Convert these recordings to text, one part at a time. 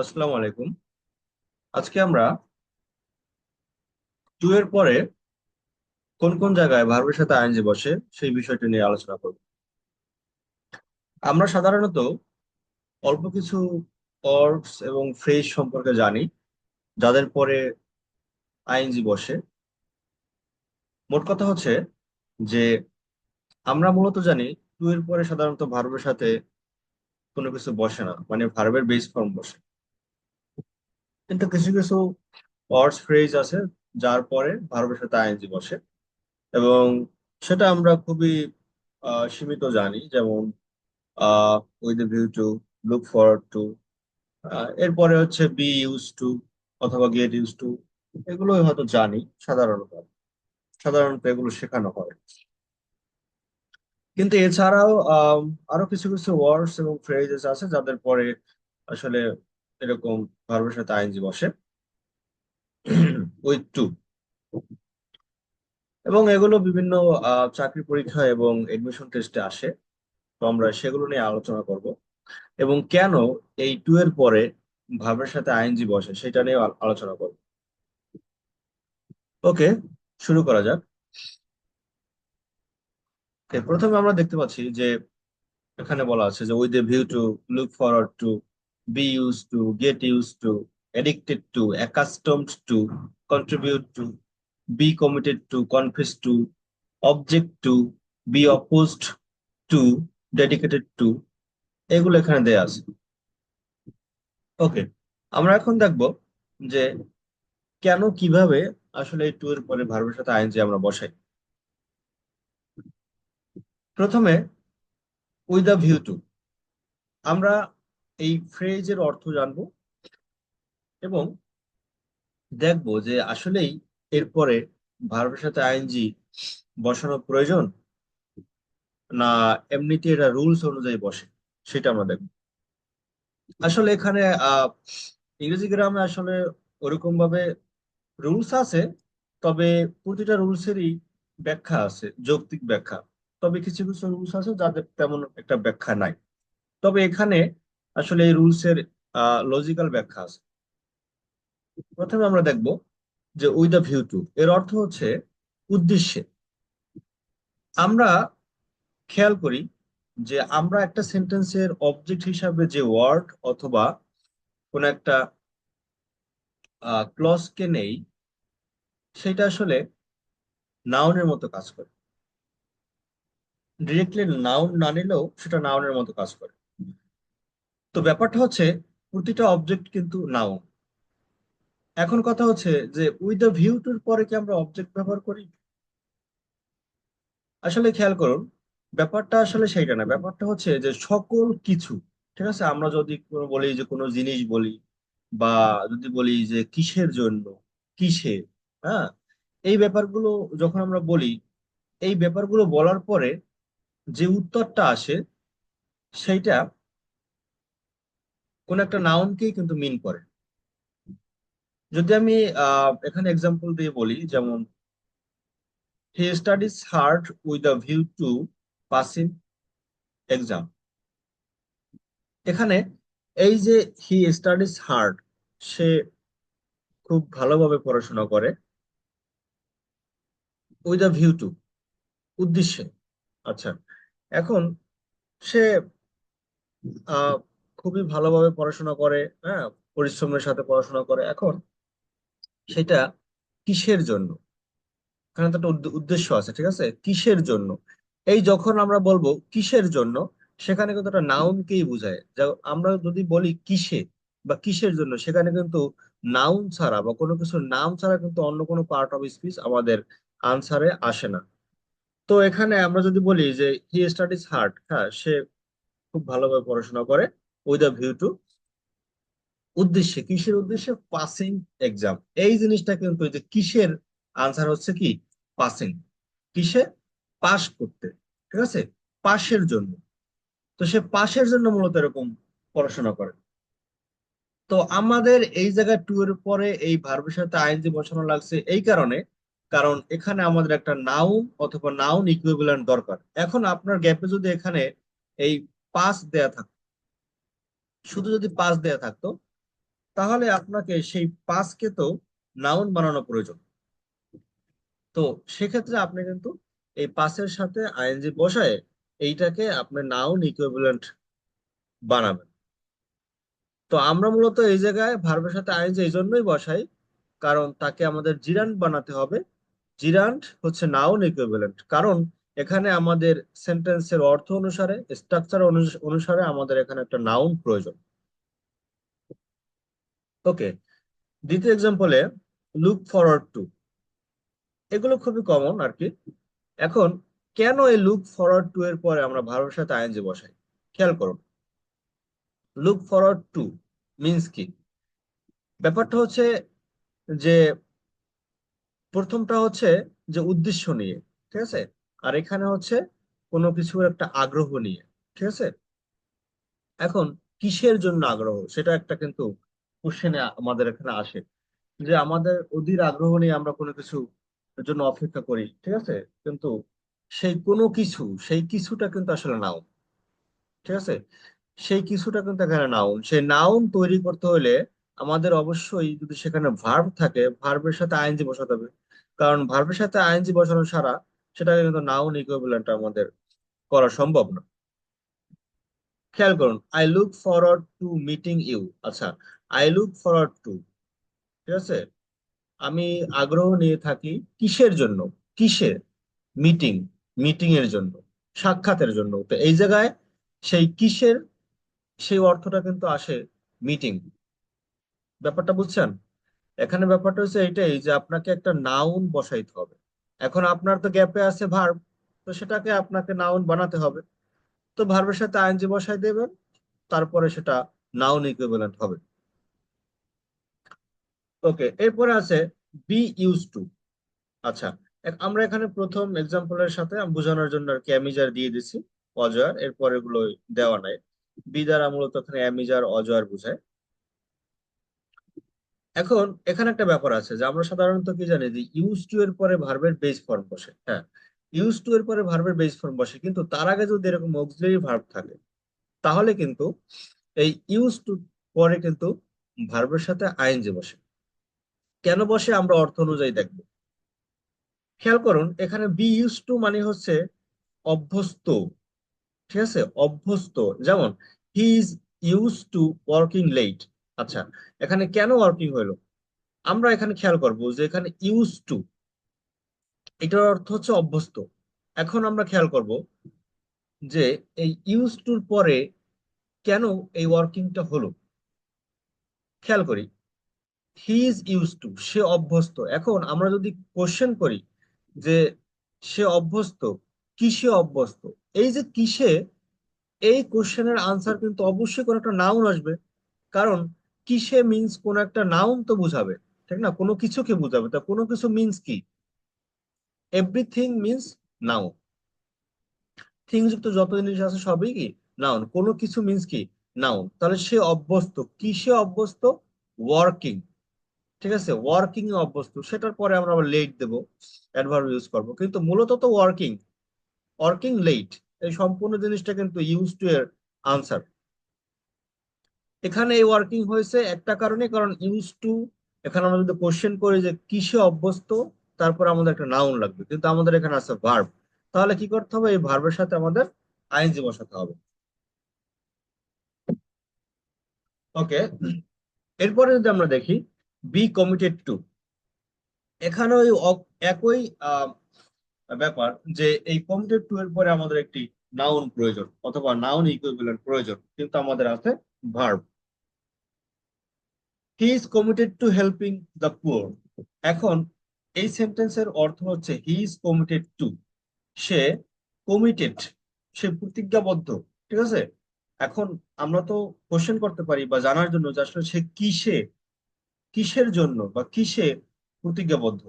আসসালামু আলাইকুম। আজকে আমরা টু এর পরে কোন কোন জায়গায় ভার্বের সাথে আইএনজি বসে সেই বিষয়টি নিয়ে আলোচনা করব। আমরা সাধারণত অল্প কিছু অর্বস এবং ফ্রেজ সম্পর্কে জানি যাদের পরে আইএনজি বসে। মোট কথা হচ্ছে যে আমরা মূলত জানি টু এর পরে সাধারণত ভার্বের সাথে কোনো কিছু বসে না, মানে ভার্বের বেস ফর্ম বসে। কিন্তু কিছু কিছু অর্বস ফ্রেজ আছে যার পরে ভার্বের সাথে আইএনজি বসে, এবং সেটা আমরা খুবই সীমিত জানি। যেমন with a view to, look forward two, এরপরে হচ্ছে বি ইউজ টু অথবা গেট ইউজ টু। এগুলো হয়তো জানি সাধারণত, সাধারণত এগুলো শেখানো হয়। কিন্তু এছাড়াও আরো কিছু কিছু ওয়ার্ডস এবং ফ্রেজেস আছে যাদের পরে আসলে এরকম ভার্বের সাথে আইএনজি বসে উইথ টু, এবং এগুলো বিভিন্ন চাকরি পরীক্ষা এবং এডমিশন টেস্টে আসে। তো আমরা সেগুলো নিয়ে আলোচনা করব, এবং কেন এই টু এর পরে ভার্বের সাথে আইএনজি বসে সেটা নিয়ে আলোচনা করব। ওকে, শুরু করা যাক। প্রথমে আমরা দেখতে পাচ্ছি যে এখানে বলা আছে যে with a view to, look forward to, be use to, get use to, addicted to, accustomed to, contribute to, be committed to, confess to, object to, be opposed to, dedicated to, এগুলো এখানে দেয়া আছে। ওকে, আমরা এখন দেখব যে কেন কিভাবে আসলে এই টু এর পরে ভার্বের সাথে আইএনজি আমরা বসাই। প্রথমে উইথ আ ভিউ টু, আমরা এই ফ্রেজের অর্থ জানবো এবং দেখবো যে আসলেই এরপরে ভার্বের সাথে আইএনজি বসানো প্রয়োজন, না এমনিতে এটা রুলস অনুযায়ী বসে, সেটা আমরা দেখবো। আসলে এখানে ইংরেজি গ্রামে আসলে ওরকম ভাবে রুলস আছে, তবে প্রতিটা রুলসেরই ব্যাখ্যা আছে, যৌক্তিক ব্যাখ্যা। তবে কিছু কিছু রুলস আছে যাদের তেমন একটা ব্যাখ্যা নাই। তবে এখানে আসলে এই রুলসের লজিক্যাল ব্যাখ্যা আছে। প্রথমে আমরা দেখব যে উইথ আ ভিউ টু এর অর্থ হচ্ছে উদ্দেশ্যে। আমরা খেয়াল করি যে আমরা একটা সেন্টেন্সের অবজেক্ট হিসাবে যে ওয়ার্ড অথবা কোন একটা ক্লজকে নেই, সেটা আসলে নাউনের মতো কাজ করে। ডিরেক্টলি নাউন না নিলেও সেটা নাউনের মতো কাজ করে। তো ব্যাপারটা হচ্ছে প্রতিটা অবজেক্ট কিন্তু নাউন। এখন কথা হচ্ছে যে উইথ দ্য ভিউ টুর পরে কি আমরা অবজেক্ট ব্যবহার করি? আসলে খেয়াল করুন, ব্যাপারটা আসলে সেইটা না। ব্যাপারটা হচ্ছে যে সকল কিছু, ঠিক আছে, আমরা যদি কোনো বলি যে কোনো জিনিস বলি, বা যদি বলি যে কিসের জন্য, কিসে, হ্যাঁ, এই ব্যাপারগুলো যখন আমরা বলি, এই ব্যাপারগুলো বলার পরে যে উত্তরটা আসে সেইটা কোন একটা নাউনকেই কিন্তু মিন করে। যদি আমি এখানে এক্সাম্পল দিয়ে বলি, যেমন he studies hard with a view to passing exam. এখানে এই যে হি স্টাডিজ হার্ড, সে খুব ভালোভাবে পড়াশোনা করে, উইথ আ ভিউ টু, উদ্দেশ্যে। আচ্ছা, এখন সে আহ খুবই ভালোভাবে পড়াশোনা করে, হ্যাঁ, পরিশ্রমের সাথে পড়াশোনা করে। এখন সেটা কিসের জন্য? এখানে তো একটা উদ্দেশ্য আছে, ঠিক আছে, কিসের জন্য। এই যখন আমরা বলবো কিসের জন্য, সেখানে কিন্তু একটা নাউনকেই বোঝায়। আমরা যদি বলি কিসে বা কিসের জন্য, সেখানে কিন্তু নাউন ছাড়া বা কোনো কিছুর নাম ছাড়া কিন্তু অন্য কোনো পার্ট অফ স্পিচ আমাদের আনসারে আসে না। তো এখানে আমরা যদি বলি যে হি স্টাডিজ হার্ড, হ্যাঁ, সে খুব ভালোভাবে পড়াশোনা করে, উইথ আ ভিউ টু, উদ্দেশ্যে, কিসের উদ্দেশ্যে? Passing exam. এই জিনিসটা কিন্তু ওই যে কিসের আনসার হচ্ছে কি পাসিং, কিসে? পাস করতে, ঠিক আছে, পাশের জন্য। তো সে পাশের জন্য মূলত এরকম পড়াশোনা করে। তো আমাদের এই জায়গায় টু এর পরে এই ভার্বের সাথে আইএনজি বসানো লাগছে এই কারণে, কারণ এখানে আমাদের একটা নাউন অথবা নাউন ইকুইভ্যালেন্ট দরকার। এখন আপনার গ্যাপে যদি এখানে এই পাস দেয়া থাকতো, শুধু যদি পাস দেয়া থাকতো, তাহলে আপনাকে সেই পাসকে তো নাউন বানানো প্রয়োজন। তো সেক্ষেত্রে আপনি কিন্তু এই পাসের সাথে আইএনজি বসায় এইটাকে আপনি নাউন ইকুইভ্যালেন্ট বানাবেন। তো আমরা মূলত এই জায়গায় ভার্বের সাথে আইএনজি এই জন্যই বসাই, কারণ তাকে আমাদের জিরান্ট বানাতে হবে। জিরান্ট হচ্ছে নাউন ইকুইভ্যালেন্ট, কারণ এখানে আমাদের সেন্টেন্সের অর্থ অনুসারে, স্ট্রাকচার অনুসারে আমাদের এখানে একটা নাউন প্রয়োজন। ওকে, দ্বিতীয় এক্সাম্পলে লুক ফরওয়ার্ড টু, এগুলো খুবই কমন আর কি। এখন কেন এই লুক ফরওয়ার্ড টু এর পরে আমরা ভার্বের সাথে আইএনজি বসাই? খেয়াল করুন, লুক ফরওয়ার্ড টু মিন্স কি? ব্যাপারটা হচ্ছে যে প্রথমটা হচ্ছে যে উদ্দেশ্য নিয়ে, ঠিক আছে, আর এখানে হচ্ছে কোনো কিছুর একটা আগ্রহ নিয়ে, ঠিক আছে। এখন কিসের জন্য আগ্রহ, সেটা একটা কিন্তু কোশ্চেনে আমাদের এখানে আসে, যে আমাদের অধীর আগ্রহ নিয়ে আমরা কোনো কিছু জন্য অপেক্ষা করি, ঠিক আছে, কিন্তু সেই কোনো কিছু, সেই কিছুটা কিন্তু আসলে নাও, ঠিক আছে, সেই কিছুটা কিন্তু এখানে নাউন। সেই নাউন তৈরি করতে হলে আমাদের অবশ্যই যদি সেখানে ভার্ব থাকে, ভার্বের সাথে আইএনজি বসাতে হবে, কারণ ভার্বের সাথে আইএনজি বসানো ছাড়া সেটাকে কিন্তু নাউন ইকুইভ্যালেন্ট আমাদের করা সম্ভব না। খেয়াল করুন, I look forward to meeting you. আচ্ছা, আই লুক ফরওয়ার্ড টু, ঠিক আছে, আমি আগ্রহ নিয়ে থাকি কিসের জন্য? কিসের? মিটিং, মিটিং এর জন্য, সাক্ষাতের জন্য। তো এই জায়গায় সেই কিসের, সেই অর্থটা কিন্তু আসে মিটিং। ব্যাপারটা বুঝছেন? এখানে ব্যাপারটা হচ্ছে এইটাই, যে আপনাকে একটা নাউন বসাইতে হবে। এখন আপনার তো গ্যাপে আছে ভার্ব, তো সেটাকে আপনাকে নাউন বানাতে হবে। তো ভার্বের সাথে আইএনজি বসাই দেবেন, তারপরে সেটা নাউন ইকুইভ্যালেন্ট হবে। ওকে, এরপরে আছে বি ইউজ টু। আচ্ছা, আমরা এখানে প্রথম এক্সাম্পলের সাথে বোঝানোর জন্য আর কি অ্যামিজার দিয়ে দিছি, অজয়ার, এরপর এগুলো দেওয়া নাই। বি দ্বারা মূলত এখানে অ্যামিজার অজয়ার বোঝায়। এখন এখানে একটা ব্যাপার আছে, যে আমরা সাধারণত কি জানি যে ইউজ টু এর পরে ভার্বের বেস ফর্ম বসে, হ্যাঁ, ইউজ টু এর পরে ভার্বের বেস ফর্ম বসে, কিন্তু তার আগে যদি এরকম অক্সিলারি ভার্ব থাকে, তাহলে কিন্তু এই ইউজ টু পরে কিন্তু ভার্বের সাথে আইএনজি বসে। কেন বসে আমরা অর্থ অনুযায়ী দেখবো। খেয়াল করুন, এখানে বি ইউজ টু মানে হচ্ছে অভ্যস্ত, ঠিক আছে, অভ্যস্ত। যেমন he is use to working late. আচ্ছা, এখানে কেন ওয়ার্কিং হইলো? আমরা এখানে খেয়াল করবো যে এখানে ইউজ টু, এটার অর্থ হচ্ছে অভ্যস্ত। এখন আমরা খেয়াল করব যে এই ইউজ টুর পরে কেন এই ওয়ার্কিংটা হলো। খেয়াল করি, হি ইজ ইউজ টু, সে অভ্যস্ত। এখন আমরা যদি কোশ্চেন করি যে সে অভ্যস্ত, কিসে অভ্যস্ত, এই যে কিসে, এই কোশ্চেনের আনসার কিন্তু অবশ্যই কোনো একটা নাউন আসবে, কারণ কিসে মিন্স কোন একটা নাউন তো বুঝাবে, ঠিক না, কোনো কিছুকে বুঝাবে। তা কোনো কিছু মিন্স কি? Everything means noun. থিং যুক্ত যত জিনিস আছে সবই কি নাউন। কোনো কিছু মিন্স কি নাউন। তাহলে সে অভ্যস্ত, কিসে অভ্যস্ত? ওয়ার্কিং, ঠিক আছে, ওয়ার্কিং এ অভ্যস্ত। সেটার পরে আমরা আবার লেট দেবো, অ্যাডভার্ব ইউজ করবো, কিন্তু মূলত তো ওয়ার্কিং, ওয়ার্কিং লেট, এই সম্পূর্ণ জিনিসটা কিন্তু ইউজ টু এর আনসার। এখানে এই ওয়ার্কিং হয়েছে একটা কারণে, কারণ ইউজ টু, এখানে আমরা যদি কোশ্চেন করি যে কিসে অভ্যস্ত, তারপর আমাদের একটা নাউন লাগবে, কিন্তু আমাদের এখানে আছে ভার্ব। তাহলে কি করতে হবে? এই ভার্বের সাথে আমাদের আইএনজি বসাতে হবে। ওকে, এরপরে যদি আমরা দেখি বি কমিটেড টু, এখানে ওই একই ব্যাপার, যে এই কমিটেড টু এর পরে আমাদের একটি নাউন প্রয়োজন, অথবা নাউন ইকুইভ্যালেন্ট প্রয়োজন, কিন্তু আমাদের আছে verb. He is committed to helping the poor. এখন এই সেন্টেন্সের অর্থ হচ্ছে হি ইজ কমিটেড টু, সে কমিটেড, সে প্রতিজ্ঞাবদ্ধ, ঠিক আছে। এখন আমরা তো কোশ্চেন করতে পারি বা জানার জন্য যে আসলে সে কিসে, কিসের জন্য বা কিসে প্রতিজ্ঞাবদ্ধ।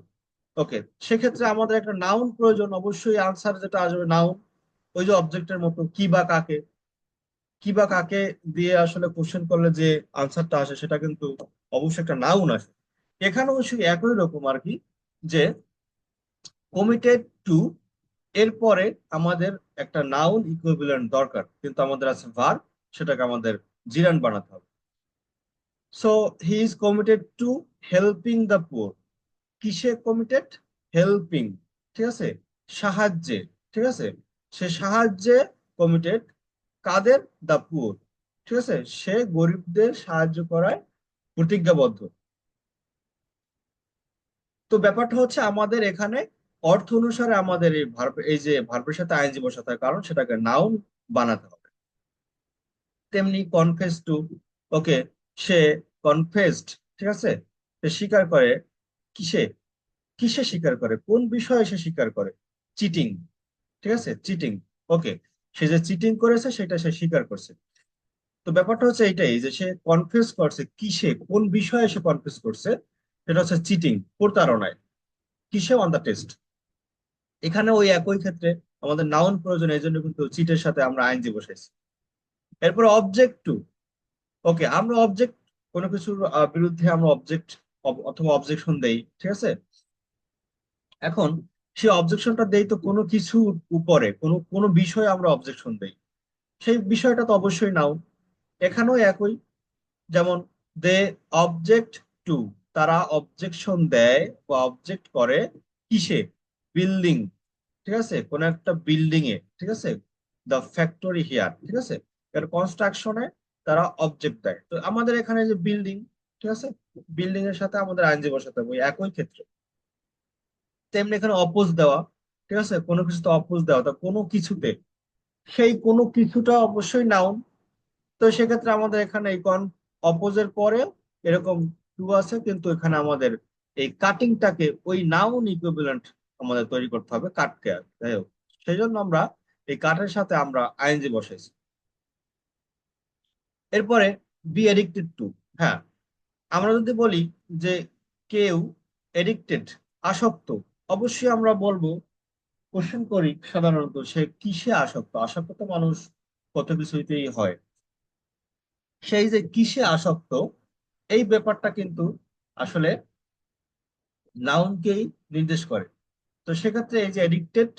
ওকে, সেক্ষেত্রে আমাদের একটা নাউন প্রয়োজন, অবশ্যই আনসার যেটা আসবে নাউন। ওই যে অবজেক্টের মতো কি বা কাকে, কি বা কাকে দিয়ে আসলে কোশ্চেন করলে যে আনসারটা আসে সেটা কিন্তু অবশ্যই একটা নাউন আসে। এখানেও সেই একই রকম আর কি, যে কমিটেড টু এরপরে আমাদের একটা নাউন ইকুইভ্যালেন্ট দরকার, কিন্তু আমাদের আছে ভার্ব, সেটাকে আমাদের জিরান বানাতে হবে। So he is committed to helping the poor. কিসে কমিটেড? হেল্পিং, ঠিক আছে, সাহায্যে, ঠিক আছে, সে সাহায্যে কমিটেড। কাদের? দ্য পুয়ার, ঠিক আছে, সে গরিবদের সাহায্য করায় প্রতিজ্ঞাবদ্ধ। তো ব্যাপারটা হচ্ছে আমাদের এখানে অর্থ অনুসারে আমাদের এই ভার্ব, এই যে ভার্বের সাথে আইএনজি বসাতে হয়, কারণ সেটাকে নাউন বানাতে হবে। তেমনি কনফেস টু, ওকে, সে কনফেসড, ঠিক আছে, সে স্বীকার করে। কিসে? কিসে স্বীকার করে? কোন বিষয়ে সে স্বীকার করে? চিটিং, ঠিক আছে, চিটিং। ওকে, সে যে চিটিং করেছে সেটা সে স্বীকার করছে। তো ব্যাপারটা হচ্ছে এইটাই যে সে কনফেস করছে কিসে, কোন বিষয়ে সে কনফেস করছে, সেটা হচ্ছে চিটিং, প্রতারণায়। কিসে? On the test. এখানে ওই একই ক্ষেত্রে আমাদের নাউন প্রয়োজন, এই জন্য কিন্তু চিটের সাথে আমরা আইনজি বসাইছি। এরপর অবজেক্ট টু, ওকে, আমরা অবজেক্ট, কোনো কিছুর বিরুদ্ধে আমরা অবজেক্ট অথবা অবজেকশন দেই, ঠিক আছে। এখন সেই অবজেকশনটা দেই তো কোনো কিছুর উপরে, কোনো কোনো বিষয়ে আমরা অবজেকশন দেই, সেই বিষয়টা তো অবশ্যই নাউন। এখানেও একই, যেমন দে অবজেক্ট টু, তারা অবজেকশন দেয় বা অবজেক্ট করে। কিসে? বিল্ডিং, ঠিক আছে, কোন একটা বিল্ডিং এ, ঠিক আছে, দ্য ফ্যাক্টরি হিয়ার, ঠিক আছে, এর কনস্ট্রাকশনে তারা অবজেক্ট দেয়। তো আমাদের এখানে যে বিল্ডিং, ঠিক আছে, বিল্ডিং এর সাথে আমাদের আইনজীবী বসাতে হবে ওই একই ক্ষেত্রে। তেমনি এখানে অপোজ দেওয়া, ঠিক আছে, কোনো কিছুতে অপোজ দেওয়া, তা কোনো কিছুতে, সেই কোনো কিছুটা অবশ্যই নাউন। তো সেক্ষেত্রে আমাদের এখানে এই অপোজের পরে এরকম টু আছে, কিন্তু এখানে আমাদের এই কাটিংটাকে ওই নাউন ইকুইভ্যালেন্ট আমাদের তৈরি করতে হবে, কাটকে, যাই হোক, সেই জন্য আমরা এই কাটের সাথে আমরা আইএনজি বসাইছি। এরপরে বি এডিক্টেড টু, হ্যাঁ, আমরা যদি বলি যে কেউ এডিক্টেড, আসক্ত, অবশ্যই আমরা বলবো, কোশ্চেন করি সাধারণত সে কিসে আসক্ত। আসক্ত তো মানুষ কত কিছুতেই হয়, সেই যে কিসে আসক্ত, এই ব্যাপারটা কিন্তু আসলে নাউনকেই নির্দেশ করে। তো সেক্ষেত্রে এই যে এডিক্টেড,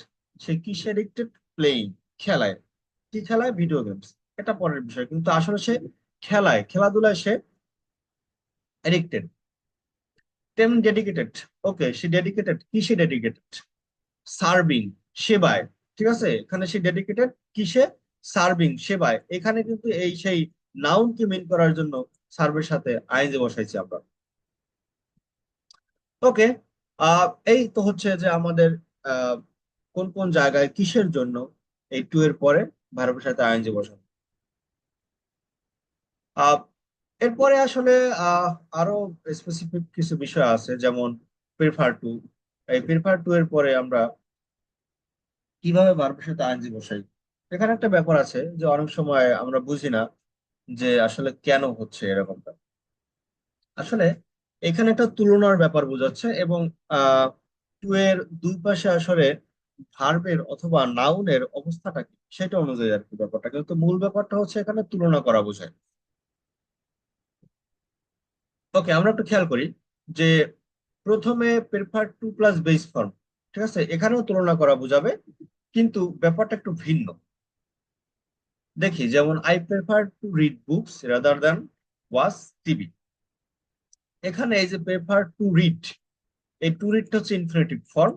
সে কিসে এডিক্টেড? প্লেইং, খেলায়। কি খেলায়? Video games. এটা পরের বিষয়, কিন্তু আসলে সে খেলায়, খেলাধুলায় সে এডিক্টেড। তেমন ডেডিকেটেড, ওকে, সে ডেডিকেটেড, কিসে ডেডিকেটেড? সার্ভিং, সেবায়, ঠিক আছে, এখানে সে ডেডিকেটেড কিসে? সার্ভিং, সেবায়। এখানে কিন্তু এই সেই নাউনকে মিন করার জন্য সার্ভের সাথে আইএনজি বসাইছি আমরা। ওকে, এই তো হচ্ছে যে আমাদের আহ, কোন কোন জায়গায় কিসের জন্য এই টু এর পরে ভার্বের সাথে আইএনজি বসানো। আহ, এরপরে আসলে আহ, আরো স্পেসিফিক কিছু বিষয় আছে, যেমন প্রেফার টু। এই প্রেফার টু এর পরে আমরা কিভাবে ভার্বের সাথে আইএনজি বসাই। এখানে একটা ব্যাপার আছে যে অনেক সময় আমরা বুঝি না যে আসলে কেন হচ্ছে এরকমটা। আসলে এখানে একটা তুলনার ব্যাপার বোঝাচ্ছে, এবং টু এর দুই পাশে আসলে ভার্বের অথবা নাউনের অবস্থাটা কি সেটা অনুযায়ী আর কি ব্যাপারটা, কিন্তু মূল ব্যাপারটা হচ্ছে এখানে তুলনা করা বোঝায়। ওকে, আমরা একটু খেয়াল করি যে প্রথমে prefer to plus base form, ঠিক আছে, এখানেও তুলনা করা বোঝাবে, কিন্তু ব্যাপারটা একটু ভিন্ন। দেখি, যেমন I prefer to read books rather than watch TV. এখানে এই যে প্রেফার টু রিড, এই টু রিডটা হচ্ছে ইনফিনিটিভ ফর্ম।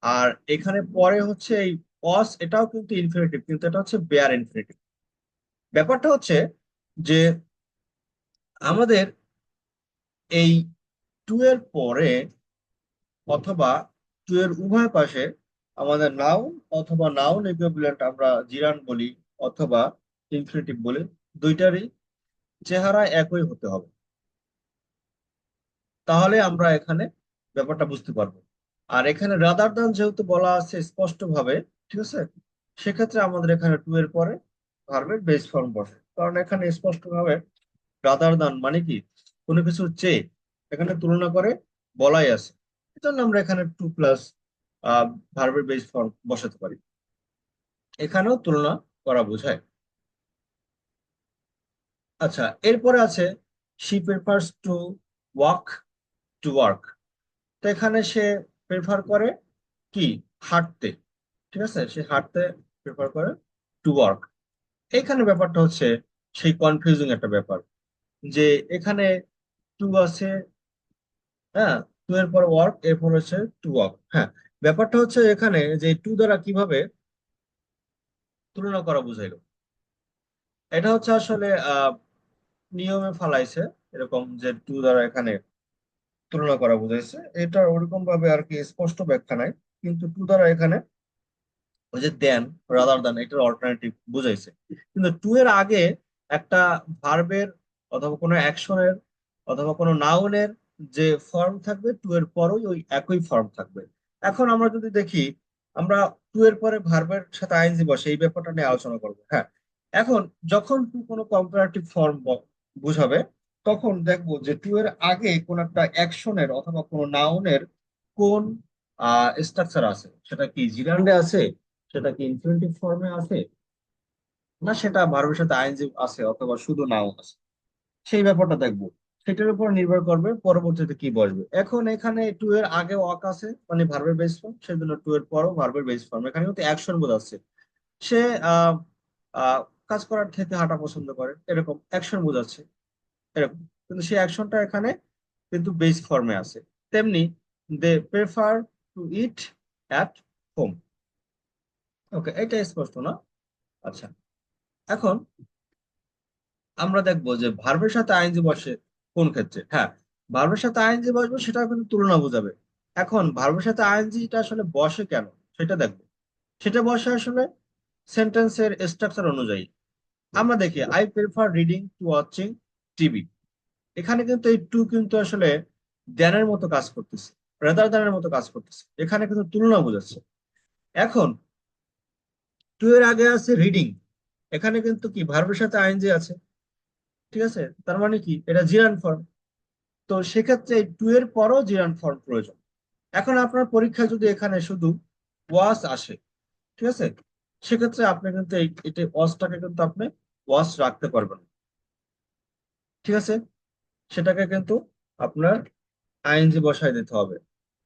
আর এখানে পরে হচ্ছে এই অস, এটাও কিন্তু ইনফিনিটিভ, কিন্তু এটা হচ্ছে বেয়ার ইনফিনিটিভ। ব্যাপারটা হচ্ছে যে আমাদের এই টু এর পরে অথবা টু এর উভয় পাশে আমাদের নাউন অথবা নাউন ইকুইভ্যালেন্ট আমরা জিরান বলি অথবা ইনফিনিটিভ বলি, দুইটারই চেহারা একই হতে হবে। তাহলে আমরা এখানে ব্যাপারটা বুঝতে পারবো। আর এখানে রাদার দান যেহেতু বলা আছে স্পষ্ট ভাবে, ঠিক আছে, সেক্ষেত্রে আমাদের এখানে টু এর পরে ভার্বের বেস ফর্ম বসে, কারণ এখানে স্পষ্ট ভাবে রাদার দান মানে কি, কোনো কিছুর চেয়ে এখানে তুলনা করে বলাই আছে। এজন্য আমরা এখানে টু প্লাস ভার্বের বেস ফর্ম বসাতে পারি। এখানেও তুলনা করা বোঝায়। আচ্ছা, এরপরে আছে she prefers to walk to work. তো এখানে সে প্রেফার করে কি? হাঁটতে, ঠিক আছে, সে হাঁটতে প্রেফার করে টু ওয়ার্ক। এখানে ব্যাপারটা হচ্ছে সেই কনফিউজিং একটা ব্যাপার। যে এখানে টু আছে, হ্যাঁ, টু এর পর ওয়ার্ক, এরপর হচ্ছে টু ওয়ার্ক। হ্যাঁ, ব্যাপারটা হচ্ছে এখানে যে টু দ্বারা কিভাবে তুলনা করা বুঝাইলো, এটা হচ্ছে আসলে নিয়মে ফালাইছে এরকম যে টু দ্বারা এখানে তুলনা করা বুঝাইছে। এটা ওরকম ভাবে আর কি স্পষ্ট ব্যাখ্যা নাই, কিন্তু টু দ্বারা এখানে ওই যে দেন, রাদার দেন, এটার অল্টারনেটিভ বুঝাইছে। কিন্তু টু এর আগে একটা ভার্বের অথবা কোনো অ্যাকশনের অথবা কোনো নাউনের যে ফর্ম থাকবে, টু এর পরই ওই একই ফর্ম থাকবে। এখন আমরা যদি দেখি, আমরা টু এর পরে ভার্বের সাথে আইএনজি বসে এই ব্যাপারটা নিয়ে আলোচনা করবো। হ্যাঁ, এখন যখন টু কোনো কম্পারেটিভ ফর্ম বুঝাবে, তখন দেখবো যে টু এর আগে কোন একটা অ্যাকশনের অথবা কোনো নাউনের কোন স্ট্রাকচার আছে, সেটা কি জিরান্ডে আছে, সেটা কি ইনফিনিটিভ ফর্মে আছে, না সেটা ভার্বের সাথে আইএনজি আছে অথবা শুধু নাউন আছে, সেই ব্যাপারটা দেখবো। সেটার উপর নির্ভর করবে পরবর্তীতে কি বসবে। এখন এখানে টু এর আগে ওয়াক আছে, মানে ভার্বের বেস ফর্ম, সেজন্য টু এর পরও ভার্বের বেস ফর্ম। এখানে কিন্তু অ্যাকশন বোঝাচ্ছে, সে আহ আহ কাজ করার থেকে হাঁটা পছন্দ করে, এরকম অ্যাকশন বোঝাচ্ছে এরকম। কিন্তু সেই অ্যাকশনটা এখানে কিন্তু বেস ফর্মে আছে। তেমনি they prefer to eat at home. Okay, এটা স্পষ্ট না? আচ্ছা, এখন আমরা দেখবো যে ভার্বের সাথে আইএনজি বসে কোন ক্ষেত্রে। হ্যাঁ, ভার্বের সাথে আইএনজি বসবে, সেটা কিন্তু তুলনা বোঝাবে। এখন ভার্বের সাথে আইএনজিটা আসলে বসে কেন, সেটা দেখবো। সেটা বসে আসলে সেন্টেন্সের স্ট্রাকচার অনুযায়ী। আমরা দেখি I prefer reading to watching TV. এখানে কিন্তু এই টু কিন্তু আসলে দ্যানের মতো কাজ করতেছে, রেদার দ্যানের মতো কাজ করতেছে, এখানে কিন্তু তুলনা বোঝাচ্ছে। এখন টু এর আগে আছে রিডিং, এখানে কিন্তু কি ভার্বের সাথে আইএনজি আছে, ঠিক আছে, তার মানে কি এটা জিরান ফর্ম। তো সেক্ষেত্রে টু এর পরও জিরান ফর্ম প্রয়োজন। এখন আপনার পরীক্ষায় যদি এখানে শুধু ওয়াস আসে, ঠিক আছে, সেক্ষেত্রে আপনি কিন্তু এটা ওয়াসটাকে কিন্তু আপনি ওয়াস রাখতে পারবেন না, ঠিক আছে, সেটাকে কিন্তু আপনার আইএনজি বসায় দিতে হবে।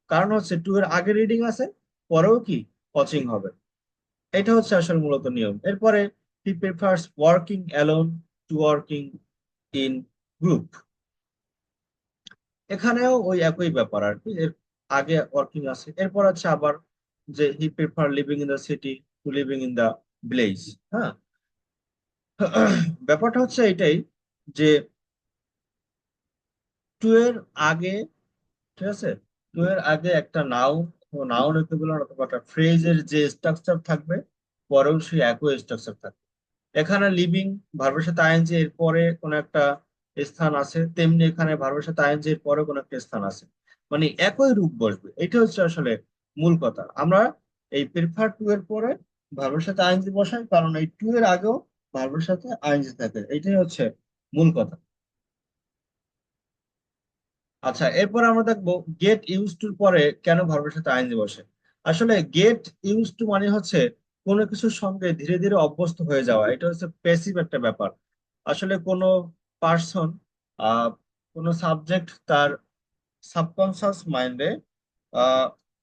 কারণ হচ্ছে টু এর আগে রিডিং আছে, পরেও কি ওয়াচিং হবে। এটা হচ্ছে আসলে মূলত নিয়ম। এরপরে he prefers working alone to working in group. এখানেও ওই একই ব্যাপার আর কি, এর আগে ওয়ার্কিং আছে, এরপর আছে আবার যে he prefer living in the city to living in the village. হ্যাঁ, ব্যাপারটা হচ্ছে এটাই যে টু এর আগে, ঠিক আছে, টু এর আগে একটা নাউন ও নাউন ইকুইভ্যালেন্ট অথবা একটা ফ্রেজের যে স্ট্রাকচার থাকবে, পরেও সেই একই স্ট্রাকচার থাকবে। এখানে লিভিং ভার্বের সাথে আইএনজি এর পরে কোন একটা স্থান আছে, তেমনি এখানে ভার্বের সাথে আইএনজি এর পরে কোন একটা স্থান আছে, মানে একই রূপ বসবে। এটা হচ্ছে আসলে মূল কথা। আমরা এই প্রিফার টু এর পরে ভার্বের সাথে আইএনজি বসাই, কারণ এই টু এর আগেও ভার্বের সাথে আইএনজি থাকে, এটাই হচ্ছে মূল কথা। আচ্ছা, এরপর আমরা দেখবো গেট ইউজ টুর পরে কেন ভার্বের সাথে আইএনজি বসে। আসলে গেট ইউজ টু মানে হচ্ছে কোনো কিছুর সঙ্গে ধীরে ধীরে অভ্যস্ত হয়ে যাওয়া, এটা হচ্ছে প্যাসিভ একটা ব্যাপার। আসলে কোনো পার্সন, আহ কোনো সাবজেক্ট তার সাবকনসাস মাইন্ডে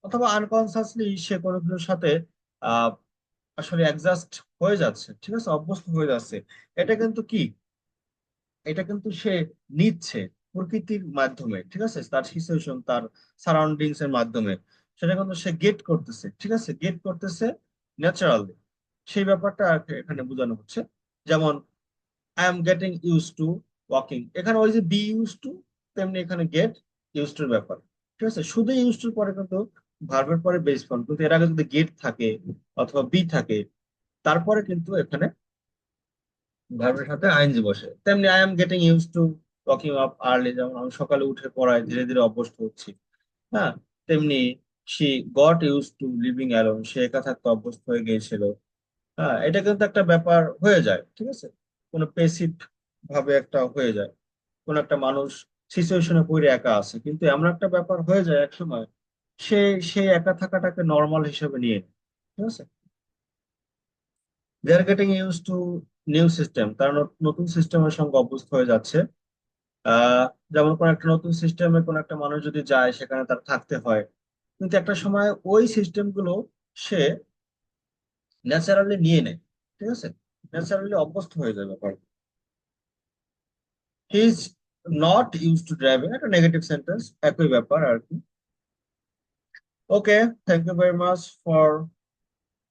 অথবা আনকনসাসলি সে কোনো কিছুর সাথে আহ আসলে অ্যাডজাস্ট হয়ে যাচ্ছে, ঠিক আছে, অভ্যস্ত হয়ে যাচ্ছে। এটা কিন্তু কি, এটা কিন্তু সে নিচ্ছে প্রকৃতির মাধ্যমে, ঠিক আছে, তার সিচুয়েশন, তার সারাউন্ডিংস এর মাধ্যমে সেটা কিন্তু সে গেট করতেছে, ঠিক আছে, গেট করতেছে ন্যাচারালি। সেই ব্যাপারটা আর কি এখানে বোঝানো হচ্ছে। যেমন I am getting used two walking, এখানে ওই যে বি ইউজ টু, তেমনি এখানে গেট ইউজ টুর ব্যাপার, ঠিক আছে। শুধু ইউজ টুর পরে কিন্তু ভার্বের পরে বেস ফর্ম, কিন্তু এর আগে যদি গেট থাকে অথবা বি থাকে, তারপরে কিন্তু এখানে ভার্বের সাথে আইএনজি বসে। তেমনি I am getting used two walking up early, যেমন আমি সকালে উঠে পড়ায় ধীরে ধীরে অভ্যস্ত হচ্ছি। হ্যাঁ, তেমনি she got used to living alone, সে একা থাকতে অভ্যস্ত হয়ে গিয়েছিল। হ্যাঁ, এটা কিন্তু একটা ব্যাপার হয়ে যায়, ঠিক আছে, কোনো পেসিভ ভাবে একটা হয়ে যায়। কোন একটা মানুষ সিচুয়েশনে পড়ে একা আছে, কিন্তু এমন একটা ব্যাপার হয়ে যায় এক সময় সে সেই একা থাকাটাকে নর্মাল হিসেবে নিয়ে নেয়, ঠিক আছে। They are getting used to new system, তারা নতুন সিস্টেমের সঙ্গে অভ্যস্ত হয়ে যাচ্ছে। আহ যেমন কোন একটা নতুন সিস্টেমে কোন একটা মানুষ যদি যায়, সেখানে তার থাকতে হয়, কিন্তু একটা সময় ওই সিস্টেম গুলো সে ন্যাচারালি নিয়ে নেয়, ঠিক আছে, ন্যাচারালি অভ্যস্ত হয়ে যায় ব্যাপার। He is not used to driving, একটা নেগেটিভ সেন্টেন্স, একই ব্যাপার আর কি। Okay, thank you very much for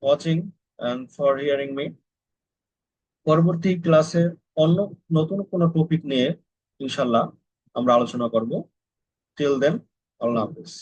watching and for hearing me. পরবর্তী ক্লাসে অন্য নতুন কোনো টপিক নিয়ে ইনশাল্লাহ আমরা আলোচনা করব। টিল দেন, আল্লাহ হাফিজ।